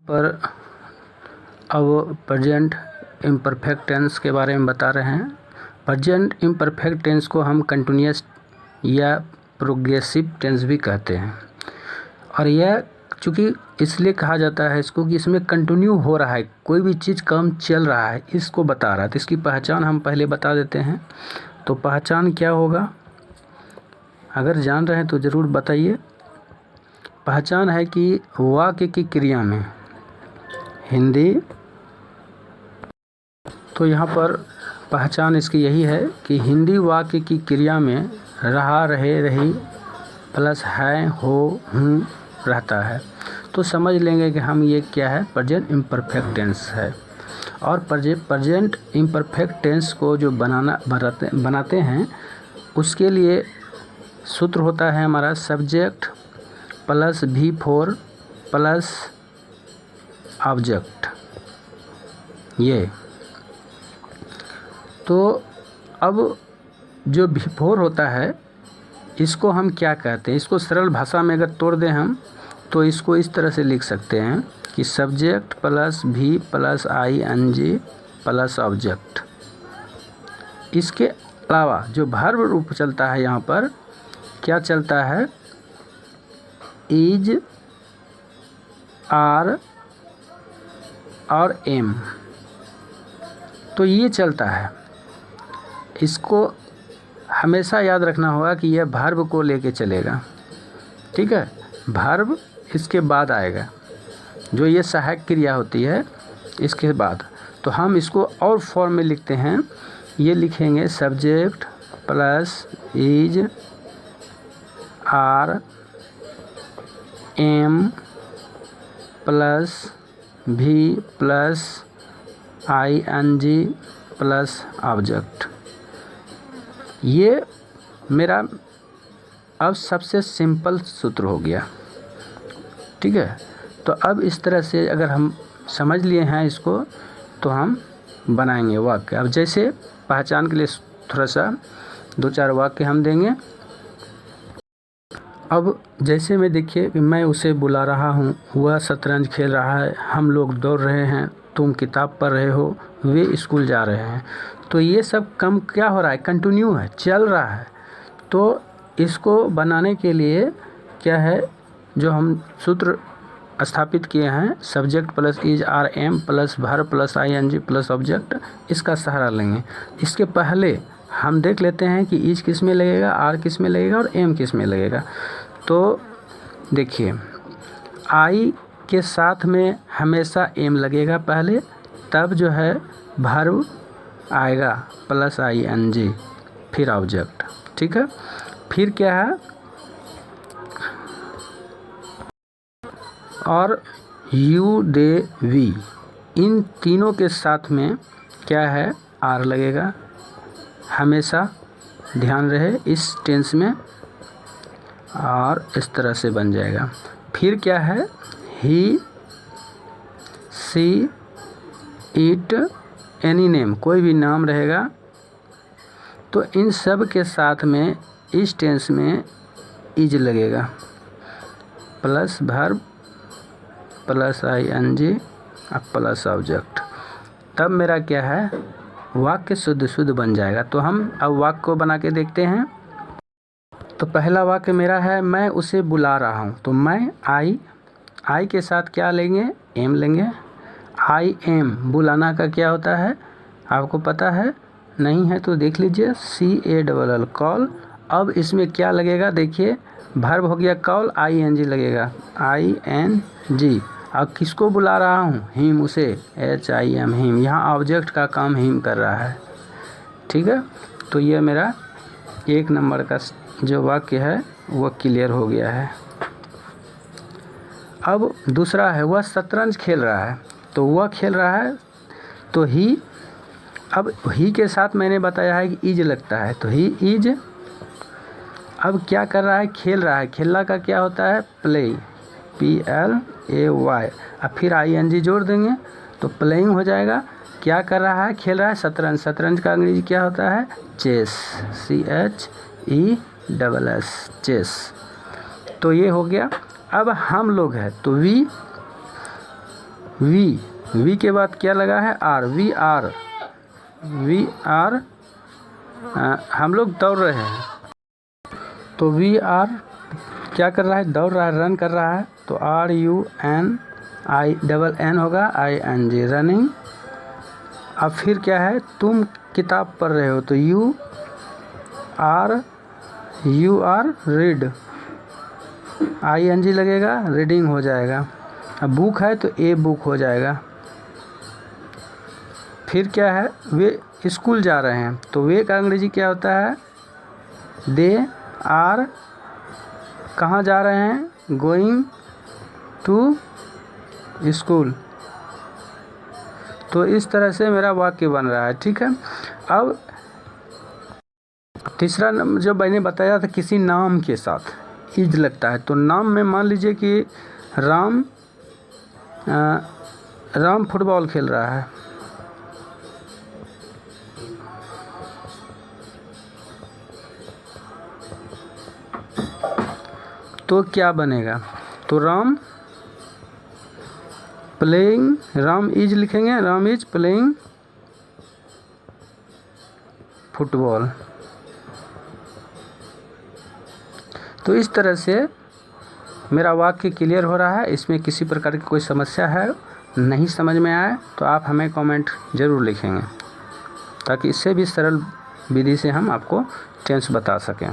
पर अब present imperfect tense के बारे में बता रहे हैं। प्रेजेंट इम्परफेक्ट टेंस को हम कंटिन्यूअस या प्रोग्रेसिव टेंस भी कहते हैं, और यह चूँकि इसलिए कहा जाता है इसको कि इसमें कंटिन्यू हो रहा है, कोई भी चीज़ काम चल रहा है, इसको बता रहा है। तो इसकी पहचान हम पहले बता देते हैं। तो पहचान क्या होगा, अगर जान रहे हैं तो ज़रूर बताइए। पहचान है कि वाक्य की क्रिया में हिंदी, तो यहाँ पर पहचान इसकी यही है कि हिंदी वाक्य की क्रिया में रहा, रहे, रही प्लस है, हो, हूँ रहता है, तो समझ लेंगे कि हम ये क्या है, प्रेजेंट इम्परफेक्ट टेंस है। और प्रेजेंट इम्परफेक्ट टेंस को जो बनाते हैं उसके लिए सूत्र होता है हमारा subject plus V4 plus object. ये तो अब जो V4 होता है इसको हम क्या कहते हैं, इसको सरल भाषा में अगर तोड़ दें हम तो इसको इस तरह से लिख सकते हैं कि subject plus V plus ING plus object. इसके अलावा जो वर्ब रूप चलता है यहाँ पर क्या चलता है, इज, आर और एम, तो ये चलता है। इसको हमेशा याद रखना होगा कि यह वर्ब को लेके चलेगा, ठीक है। वर्ब इसके बाद आएगा, जो ये सहायक क्रिया होती है इसके बाद। तो हम इसको और फॉर्म में लिखते हैं, ये लिखेंगे subject plus is, are, am plus V plus ING plus object. ये मेरा अब सबसे सिंपल सूत्र हो गया, ठीक है। तो अब इस तरह से अगर हम समझ लिए हैं इसको तो हम बनाएंगे वाक्य। अब जैसे पहचान के लिए थोड़ा सा 2-4 वाक्य हम देंगे। अब जैसे में देखिए कि मैं उसे बुला रहा हूँ, वह शतरंज खेल रहा है, हम लोग दौड़ रहे हैं, तुम किताब पढ़ रहे हो, वे स्कूल जा रहे हैं। तो ये सब कम क्या हो रहा है, कंटिन्यू है, चल रहा है। तो इसको बनाने के लिए क्या है, जो हम सूत्र स्थापित किए हैं subject plus is, are, am plus verb plus ING plus object, इसका सहारा लेंगे। इसके पहले हम देख लेते हैं कि इज किस में लगेगा, आर किस में लगेगा और एम किस में लगेगा। तो देखिए आई के साथ में हमेशा एम लगेगा पहले, तब जो है वर्ब आएगा प्लस ING फिर ऑब्जेक्ट, ठीक है। फिर क्या है, और यू, दे, वी, इन तीनों के साथ में क्या है, आर लगेगा, हमेशा ध्यान रहे इस टेंस में, और इस तरह से बन जाएगा। फिर क्या है, ही, सी, इट, एनी नेम, कोई भी नाम रहेगा। तो इन सब के साथ में इस टेंस में इज लगेगा plus verb plus ING plus object, तब मेरा क्या है, वाक्य शुद्ध बन जाएगा। तो हम अब वाक्य को बना के देखते हैं। तो पहला वाक्य मेरा है, मैं उसे बुला रहा हूँ। तो मैं आई के साथ क्या लेंगे, एम लेंगे। IM बुलाना का क्या होता है, आपको पता है, नहीं है तो देख लीजिए, CALL कॉल। अब इसमें क्या लगेगा, देखिए वर्ब हो गया कॉल, ING लगेगा, ING। अब किसको बुला रहा हूँ, हिम, उसे, HIM, हिम। यहाँ ऑब्जेक्ट का काम हिम कर रहा है, ठीक है। तो ये मेरा 1 नंबर का जो वाक्य है वो क्लियर हो गया है। अब दूसरा है, वह शतरंज खेल रहा है। तो वह खेल रहा है तो ही, अब ही के साथ मैंने बताया है कि इज लगता है, तो ही इज। अब क्या कर रहा है, खेल रहा है। खेलना का क्या होता है, प्ले, PLAY। अब फिर ING जोड़ देंगे तो प्लेइंग हो जाएगा। क्या कर रहा है, खेल रहा है शतरंज। शतरंज का अंग्रेजी क्या होता है, चेस, CHESS, चेस। तो ये हो गया। अब हम लोग हैं तो वी वी के बाद क्या लगा है? आर। वी आर हम लोग दौड़ रहे हैं, तो वी आर क्या कर रहा है? दौड़ रहा है, रन कर रहा है, तो RUNING होगा, ING रनिंग। अब फिर क्या है? तुम किताब पढ़ रहे हो, तो यू आर रीड, ING लगेगा, रीडिंग हो जाएगा। अब बुक है तो ए बुक हो जाएगा। फिर क्या है? वे स्कूल जा रहे हैं, तो वे का अंग्रेजी क्या होता है? दे आर कहाँ जा रहे हैं? Going to school. तो इस तरह से मेरा वाक्य बन रहा है, ठीक है। अब तीसरा जो मैंने बताया था, किसी नाम के साथ इज लगता है, तो नाम में मान लीजिए कि राम फुटबॉल खेल रहा है, तो क्या बनेगा? तो राम इज लिखेंगे, राम इज प्लेइंग फुटबॉल। तो इस तरह से मेरा वाक्य क्लियर हो रहा है। इसमें किसी प्रकार की कोई समस्या है, नहीं समझ में आए तो आप हमें कमेंट ज़रूर लिखेंगे, ताकि इससे भी सरल विधि से हम आपको टेंस बता सकें।